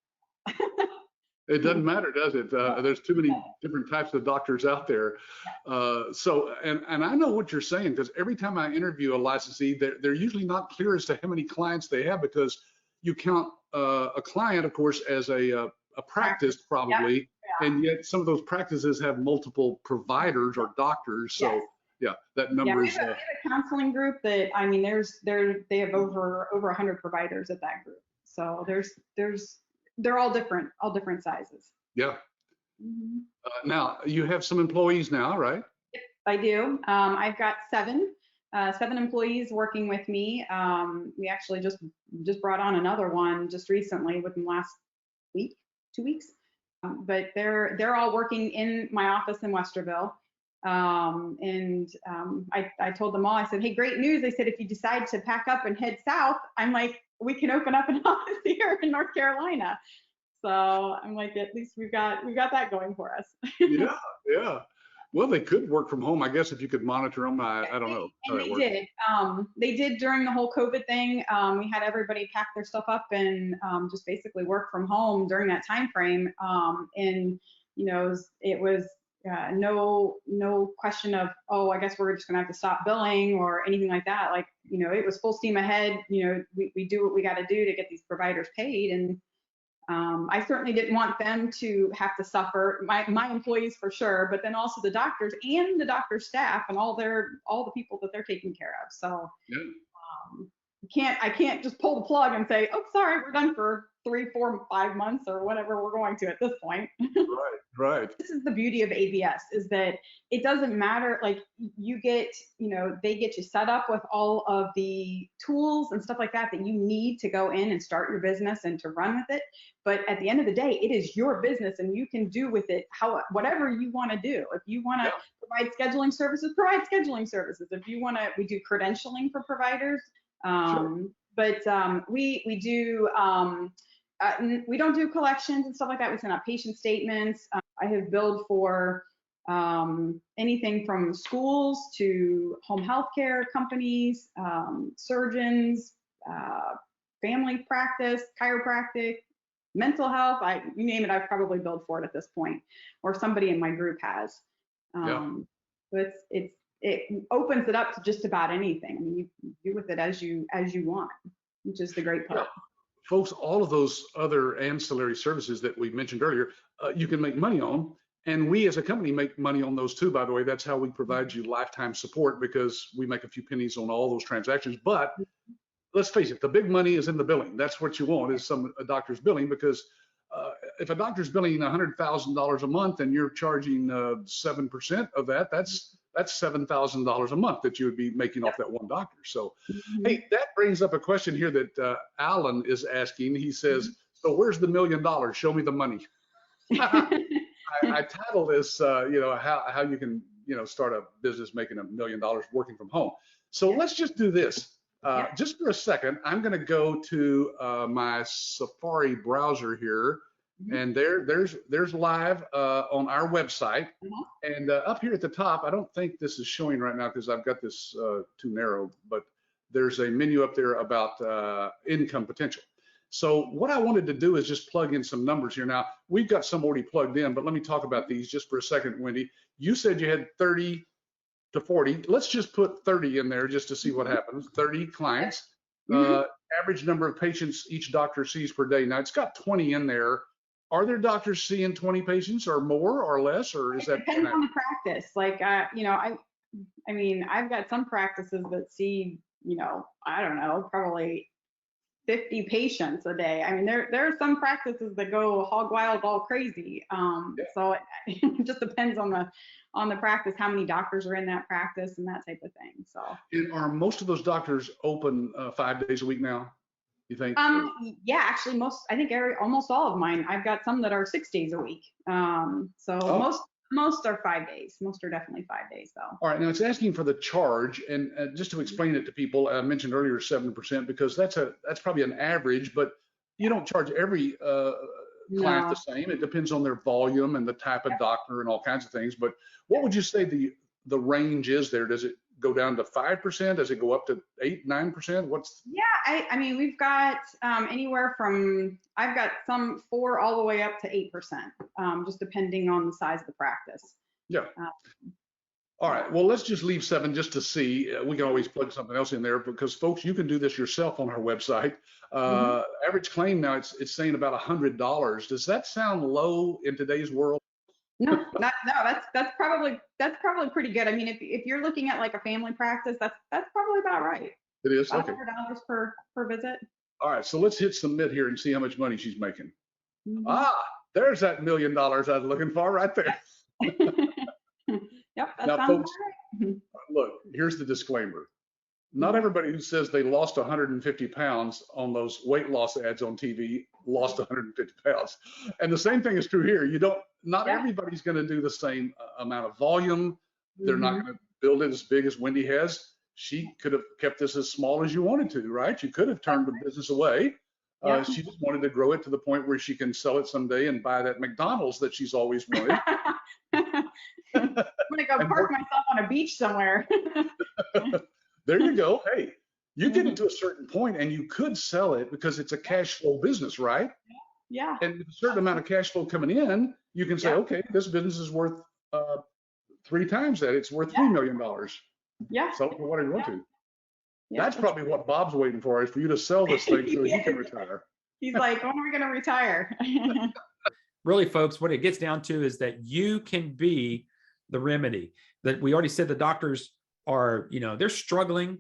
It doesn't matter, does it? There's too many different types of doctors out there. So, and I know what you're saying, because every time I interview a licensee, they're usually not clear as to how many clients they have, because you count a client, of course, as a practice probably, and yet some of those practices have multiple providers or doctors. So. Yeah, that number is. We have a counseling group that, they have over 100 providers at that group. So they're all different sizes. Yeah. Mm-hmm. Now you have some employees now, right? Yep, I do. I've got seven employees working with me. We actually just brought on another one just recently within the last 2 weeks. But they're all working in my office in Westerville. I told them all, I said, hey, great news. I said, if you decide to pack up and head south, I'm like, we can open up an office here in North Carolina. So I'm like, at least we've got that going for us. Yeah. Well, they could work from home, I guess, if you could monitor them. I don't know. They did during the whole COVID thing. We had everybody pack their stuff up and just basically work from home during that time frame. And it was no question of, I guess we're just gonna have to stop billing or anything like that. Like, it was full steam ahead. We do what we got to do to get these providers paid. And I certainly didn't want them to have to suffer, my employees for sure, but then also the doctors and the doctor staff and all the people that they're taking care of. So I can't just pull the plug and say, oh, sorry, we're done for 3, 4, 5 months or whatever we're going to at this point. Right. This is the beauty of ABS, is that it doesn't matter. Like, you get, they get you set up with all of the tools and stuff like that you need to go in and start your business and to run with it. But at the end of the day, it is your business, and you can do with it whatever you want to do. If you want to provide scheduling services, provide scheduling services. If you want to, we do credentialing for providers. But we do. We don't do collections and stuff like that. We send out patient statements. I have billed for anything from schools to home health care companies, surgeons, family practice, chiropractic, mental health. You name it, I've probably billed for it at this point, or somebody in my group has. So it opens it up to just about anything. I mean, you do with it as you want, which is the great part. Folks, all of those other ancillary services that we mentioned earlier, you can make money on. And we as a company make money on those too, by the way. That's how we provide you lifetime support, because we make a few pennies on all those transactions. But let's face it, the big money is in the billing. That's what you want, is a doctor's billing, because if a doctor's billing $100,000 a month and you're charging 7% of that, that's $7,000 a month that you would be making off that one doctor. So, hey, that brings up a question here that Alan is asking. He says, so where's the $1 million? Show me the money. I titled this, how you can, start a business making $1 million working from home. So let's just do this. Just for a second, I'm going to go to my Safari browser here. And there's live on our website. And up here at the top, I don't think this is showing right now because I've got this too narrow, but there's a menu up there about income potential. So what I wanted to do is just plug in some numbers here. Now, we've got some already plugged in, but let me talk about these just for a second, Wendy. You said you had 30 to 40. Let's just put 30 in there just to see what happens. 30 clients. Average number of patients each doctor sees per day. Now, it's got 20 in there. Are there doctors seeing 20 patients or more or less, or is that? It depends on the practice. Like, you know, I mean, I've got some practices that see, you know, I don't know, probably 50 patients a day. I mean, there are some practices that go hog wild, all crazy. So it just depends on the practice, how many doctors are in that practice and that type of thing. So. And are most of those doctors open 5 days a week now? You think? Yeah, actually, almost all of mine. I've got some that are 6 days a week. Most are 5 days. Most are definitely 5 days, though. All right, now it's asking for the charge, and just to explain it to people, I mentioned earlier 7% because that's probably an average, but you don't charge every client the same. It depends on their volume and the type of doctor and all kinds of things. But what would you say the range is there? Does it go down to 5%? Does it go up to 8, 9%? Yeah, I mean, we've got anywhere from, I've got some 4 all the way up to 8%, just depending on the size of the practice. Yeah. All right, well, let's just leave 7 just to see. We can always plug something else in there because folks, you can do this yourself on our website. Average claim now, it's saying about $100. Does that sound low in today's world? No, that's probably pretty good. I mean, if you're looking at like a family practice, that's probably about right. It is. About Okay. $100 per visit. All right, so let's hit submit here and see how much money she's making. There's that $1 million I was looking for right there. Yep, that Now, sounds folks, right. Look, here's the disclaimer. Not everybody who says they lost 150 pounds on those weight loss ads on TV lost 150 pounds. And the same thing is true here. Not everybody's going to do the same amount of volume. They're not going to build it as big as Wendy has. She could have kept this as small as you wanted to, right? You could have turned the business away. She just wanted to grow it to the point where she can sell it someday and buy that McDonald's that she's always wanted. I'm gonna go park myself on a beach somewhere. There you go. Hey, you get it to a certain point and you could sell it because it's a cash flow business, right? Yeah. And with a certain amount of cash flow coming in, you can say, okay, this business is worth 3 times that. It's worth $3 million. Yeah. Sell it for whatever you want to. Yeah. That's probably what Bob's waiting for, is for you to sell this thing so he can retire. He's like, when are we going to retire? Really, folks, what it gets down to is that you can be the remedy. That we already said the doctors are, they're struggling.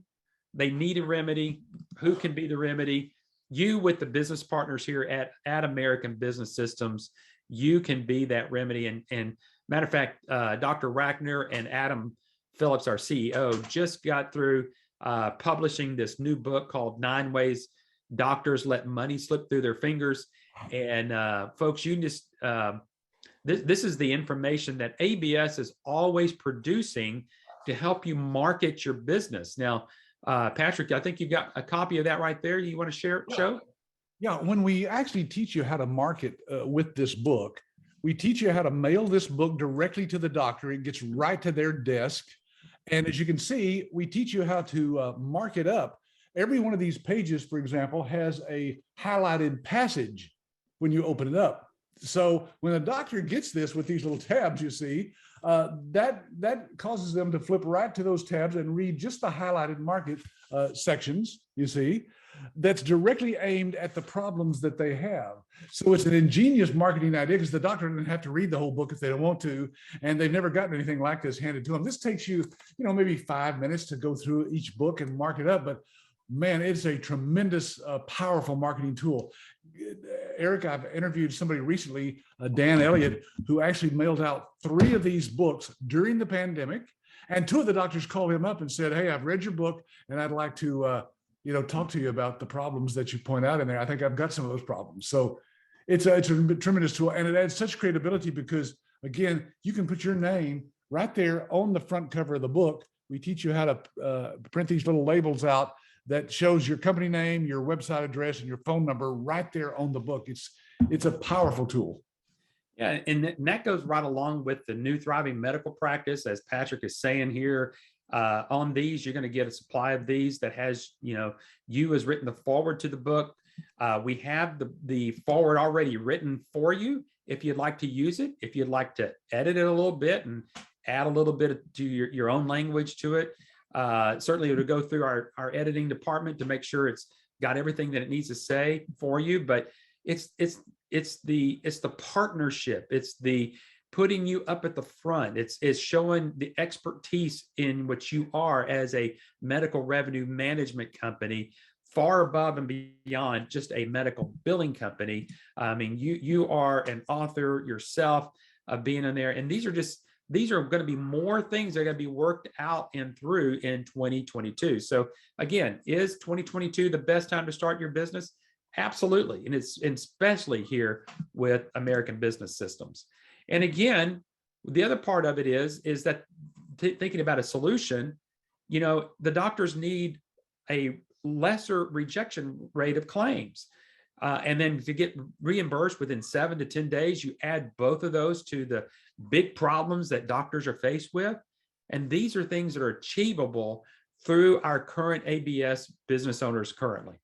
They need a remedy. Who can be the remedy? You, with the business partners here at American Business Systems, you can be that remedy. And matter of fact, Dr. Rackner and Adam Phillips, our CEO, just got through publishing this new book called 9 Ways Doctors Let Money Slip Through Their Fingers. And folks, you can just, this is the information that ABS is always producing to help you market your business. Now, Patrick, I think you've got a copy of that right there. You want to show? Yeah, when we actually teach you how to market with this book, we teach you how to mail this book directly to the doctor. It gets right to their desk. And as you can see, we teach you how to mark it up. Every one of these pages, for example, has a highlighted passage when you open it up. So when a doctor gets this with these little tabs, you see, that causes them to flip right to those tabs and read just the highlighted market sections, you see, that's directly aimed at the problems that they have. So it's an ingenious marketing idea because the doctor doesn't have to read the whole book if they don't want to, and they've never gotten anything like this handed to them. This takes you, maybe 5 minutes to go through each book and mark it up, but man, it's a tremendous, powerful marketing tool. Eric, I've interviewed somebody recently, Dan Elliott, who actually mailed out 3 of these books during the pandemic. And 2 of the doctors called him up and said, hey, I've read your book and I'd like to, talk to you about the problems that you point out in there. I think I've got some of those problems. So it's a tremendous tool, and it adds such credibility because, again, you can put your name right there on the front cover of the book. We teach you how to print these little labels out that shows your company name, your website address, and your phone number right there on the book. it's a powerful tool. Yeah, and that goes right along with the new thriving medical practice, as Patrick is saying here. On these, you're going to get a supply of these that has, you has written the forward to the book. We have the forward already written for you if you'd like to use it, if you'd like to edit it a little bit and add a little bit to your own language to it. Certainly, it would go through our editing department to make sure it's got everything that it needs to say for you. But it's the partnership. It's the putting you up at the front. It's showing the expertise in what you are as a medical revenue management company, far above and beyond just a medical billing company. I mean, you are an author yourself of being in there, and these are going to be more things that are going to be worked out and through in 2022. So again, is 2022 the best time to start your business? Absolutely. And it's especially here with American Business Systems. And again, the other part of it is that thinking about a solution, the doctors need a lesser rejection rate of claims. And then to get reimbursed within 7 to 10 days, you add both of those to the big problems that doctors are faced with. And these are things that are achievable through our current ABS business owners currently.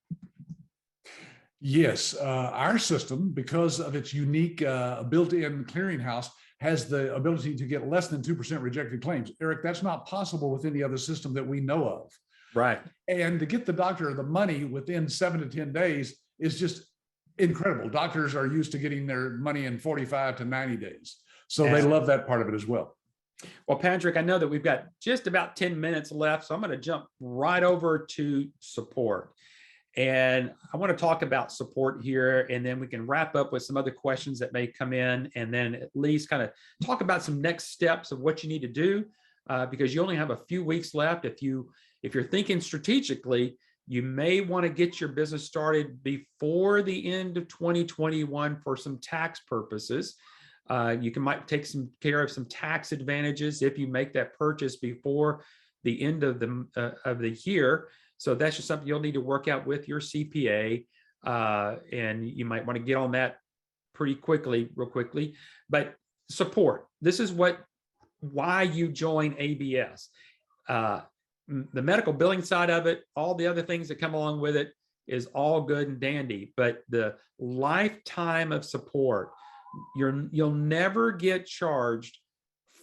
Yes, our system, because of its unique built-in clearinghouse, has the ability to get less than 2% rejected claims. Eric, that's not possible with any other system that we know of. Right. And to get the doctor the money within 7 to 10 days is just incredible. Doctors are used to getting their money in 45 to 90 days. So they love that part of it as well. Well, Patrick, I know that we've got just about 10 minutes left, so I'm going to jump right over to support. And I want to talk about support here, and then we can wrap up with some other questions that may come in, and then at least kind of talk about some next steps of what you need to do, because you only have a few weeks left. If you're thinking strategically, you may want to get your business started before the end of 2021 for some tax purposes. Might take some care of some tax advantages if you make that purchase before the end of the year. So that's just something you'll need to work out with your CPA, and you might want to get on that real quickly. But support. This is why you join ABS. The medical billing side of it, all the other things that come along with it is all good and dandy. But the lifetime of support, you'll never get charged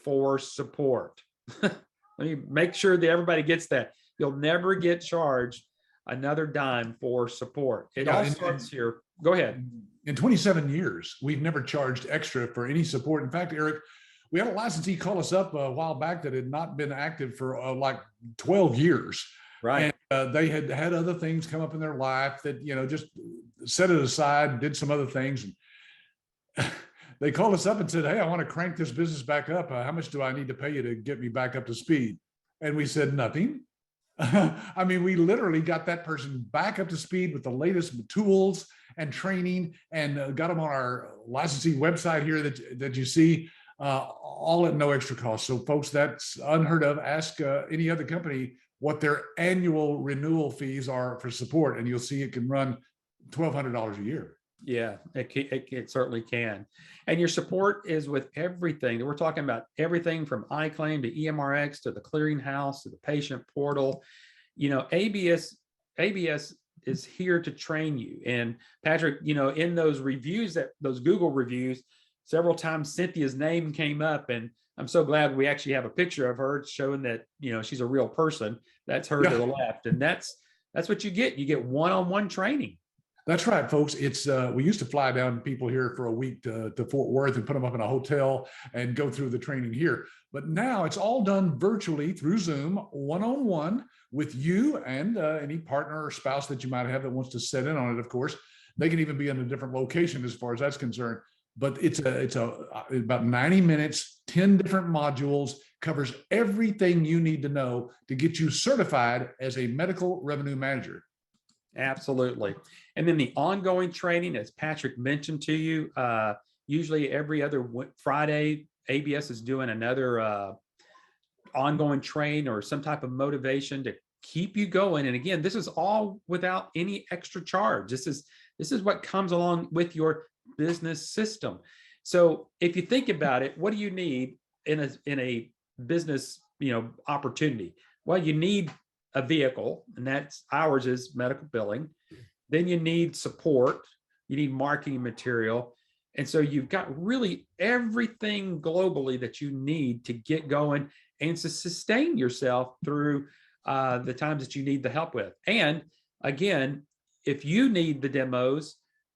for support. Let me make sure that everybody gets that. You'll never get charged another dime for support. It all starts here. Go ahead. In 27 years, we've never charged extra for any support. In fact, Eric, we had a licensee call us up a while back that had not been active for like 12 years. Right. And they had other things come up in their life that, just set it aside, did some other things. And they called us up and said, "Hey, I want to crank this business back up. How much do I need to pay you to get me back up to speed?" And we said, "Nothing." I mean, we literally got that person back up to speed with the latest tools and training, and got them on our licensing website here that you see, all at no extra cost. So folks, that's unheard of. Ask any other company what their annual renewal fees are for support, and you'll see it can run $1,200 a year. Yeah, it certainly can. And your support is with everything. We're talking about everything from iClaim to EMRX to the clearinghouse to the patient portal. ABS is here to train you. And Patrick, in those reviews, those Google reviews, several times Cynthia's name came up, and I'm so glad we actually have a picture of her showing that, she's a real person. That's her to the left. And that's what you get. You get one-on-one training. That's right, folks. It's we used to fly down people here for a week to Fort Worth and put them up in a hotel and go through the training here. But now it's all done virtually through Zoom, one-on-one with you and any partner or spouse that you might have that wants to sit in on it. Of course, they can even be in a different location as far as that's concerned. But it's about 90 minutes, 10 different modules, covers everything you need to know to get you certified as a medical revenue manager. Absolutely. And then the ongoing training, as Patrick mentioned to you, usually every other Friday, ABS is doing another ongoing train or some type of motivation to keep you going. And again, this is all without any extra charge. This is what comes along with your business system. So if you think about it, what do you need in a business, opportunity? Well, you need a vehicle, and that's ours is medical billing. Then you need support, you need marketing material. And so you've got really everything globally that you need to get going and to sustain yourself through the times that you need the help with. And again, if you need the demos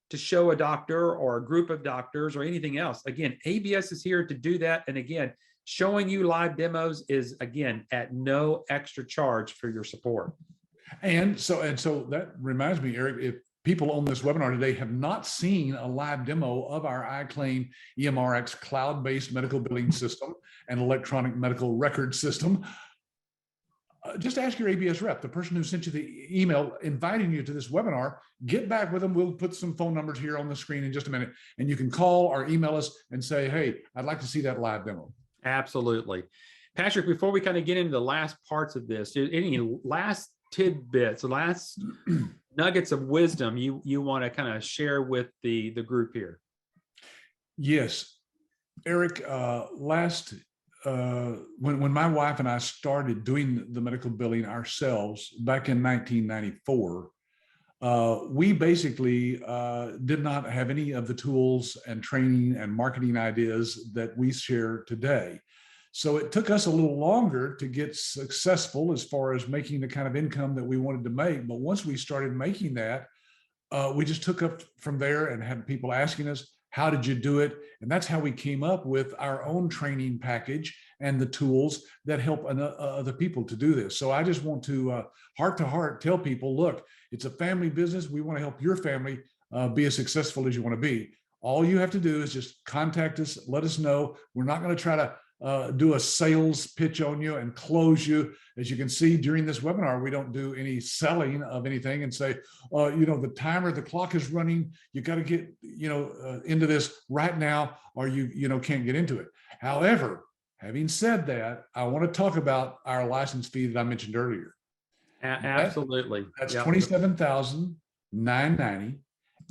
to show a doctor or a group of doctors or anything else, again, ABS is here to do that. And again, showing you live demos is, again, at no extra charge for your support. And so that reminds me, Eric, if people on this webinar today have not seen a live demo of our iClaim EMRx cloud-based medical billing system and electronic medical record system, just ask your ABS rep, the person who sent you the email inviting you to this webinar. Get back with them. We'll put some phone numbers here on the screen in just a minute, and you can call or email us and say, hey, I'd like to see that live demo. Absolutely. Patrick, before we kind of get into the last parts of this, any last tidbits, last nuggets of wisdom you want to kind of share with the group here? Yes, Eric, when my wife and I started doing the medical billing ourselves back in 1994, we basically did not have any of the tools and training and marketing ideas that we share today. So it took us a little longer to get successful as far as making the kind of income that we wanted to make. But once we started making that, we just took up from there and had people asking us, how did you do it? And that's how we came up with our own training package and the tools that help other people to do this. So I just want to heart to heart tell people, look, it's a family business. We want to help your family be as successful as you want to be. All you have to do is just contact us, let us know. We're not going to try to do a sales pitch on you and close you. As you can see during this webinar, we don't do any selling of anything and say, the timer, the clock is running. You got to get, into this right now, or you can't get into it. However, having said that, I want to talk about our license fee that I mentioned earlier. Absolutely. That's $27,990.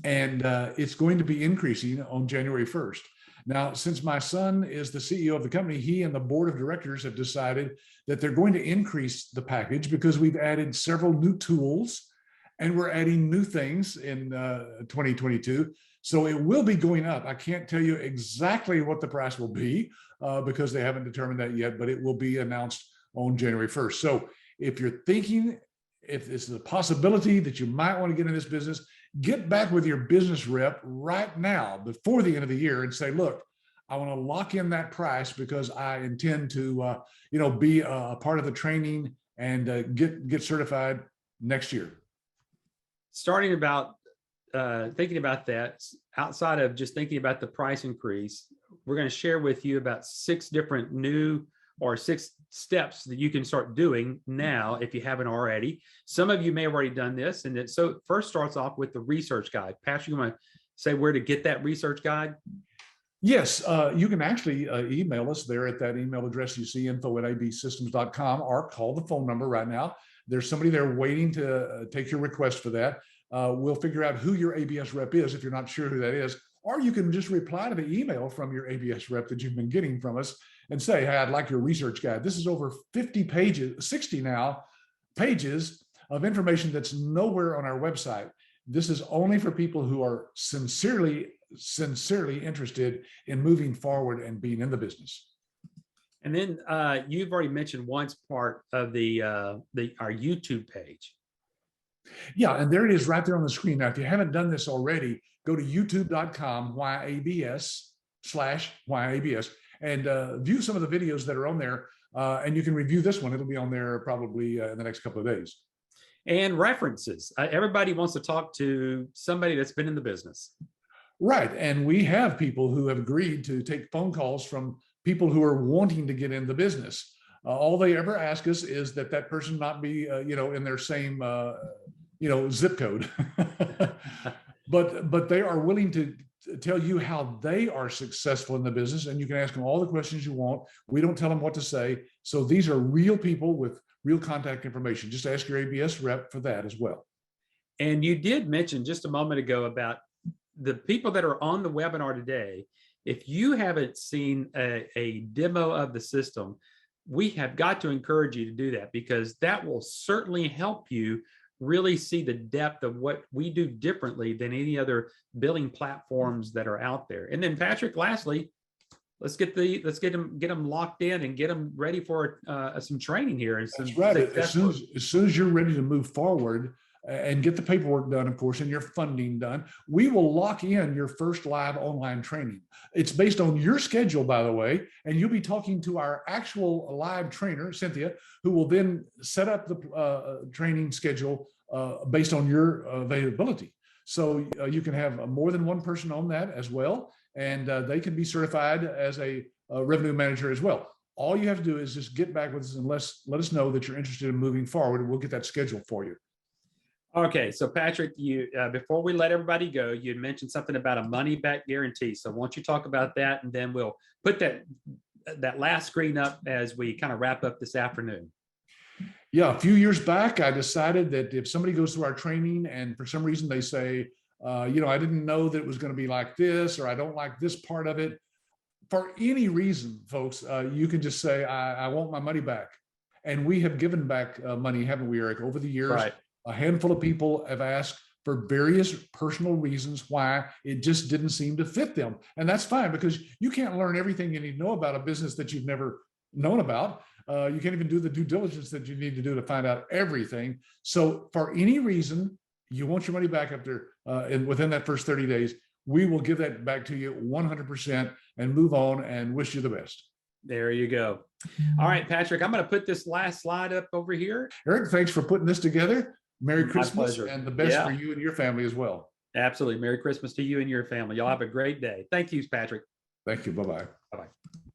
And it's going to be increasing on January 1st. Now, since my son is the CEO of the company, he and the board of directors have decided that they're going to increase the package because we've added several new tools and we're adding new things in 2022. So it will be going up. I can't tell you exactly what the price will be because they haven't determined that yet, but it will be announced on January 1st. So if you're thinking, if this is a possibility that you might want to get in this business, get back with your business rep right now before the end of the year and say, look, I want to lock in that price because I intend to, be a part of the training and get certified next year. Starting about thinking about that, outside of just thinking about the price increase, we're going to share with you about 6 different new or 6 steps that you can start doing now if you haven't already. Some of you may have already done this. And it so first starts off with the research guide. Patrick, you want to say where to get that research guide? Yes, you can actually email us there at that email address you see, info@absystems.com, or call the phone number right now. There's somebody there waiting to take your request for that. We'll figure out who your ABS rep is if you're not sure who that is, or you can just reply to the email from your ABS rep that you've been getting from us and say, hey, I'd like your research guide. This is over 50 pages, 60 now pages of information that's nowhere on our website. This is only for people who are sincerely interested in moving forward and being in the business. And then you've already mentioned once part of our YouTube page. Yeah, and there it is right there on the screen. Now, if you haven't done this already, go to youtube.com/YABS and view some of the videos that are on there. And you can review this one. It'll be on there probably in the next couple of days. And references. Everybody wants to talk to somebody that's been in the business. Right. And we have people who have agreed to take phone calls from people who are wanting to get in the business. All they ever ask us is that person not be, in their same, zip code. But they are willing to tell you how they are successful in the business. And you can ask them all the questions you want. We don't tell them what to say. So these are real people with real contact information. Just ask your ABS rep for that as well. And you did mention just a moment ago about the people that are on the webinar today, if you haven't seen a demo of the system, we have got to encourage you to do that, because that will certainly help you really see the depth of what we do differently than any other billing platforms that are out there. And then Patrick, lastly, let's get them locked in and get them ready for some training here. And That's right. As soon as you're ready to move forward and get the paperwork done, of course, and your funding done, we will lock in your first live online training. It's based on your schedule, by the way, and you'll be talking to our actual live trainer, Cynthia, who will then set up the training schedule based on your availability. So you can have more than one person on that as well, and they can be certified as a revenue manager as well. All you have to do is just get back with us and let us know that you're interested in moving forward, and we'll get that scheduled for you. Okay, so Patrick, you before we let everybody go, you mentioned something about a money-back guarantee. So why don't you talk about that, and then we'll put that last screen up as we kind of wrap up this afternoon. Yeah, a few years back, I decided that if somebody goes through our training and for some reason they say, I didn't know that it was going to be like this, or I don't like this part of it, for any reason, folks, you can just say, I want my money back. And we have given back money, haven't we, Eric, over the years? Right. A handful of people have asked for various personal reasons why it just didn't seem to fit them. And that's fine, because you can't learn everything you need to know about a business that you've never known about. You can't even do the due diligence that you need to do to find out everything. So for any reason, you want your money back after and within that first 30 days, we will give that back to you 100% and move on and wish you the best. There you go. All right, Patrick, I'm going to put this last slide up over here. Eric, thanks for putting this together. Merry My Christmas pleasure. and the best for you and your family as well. Absolutely. Merry Christmas to you and your family. Y'all have a great day. Thank you, Patrick. Thank you. Bye-bye. Bye-bye.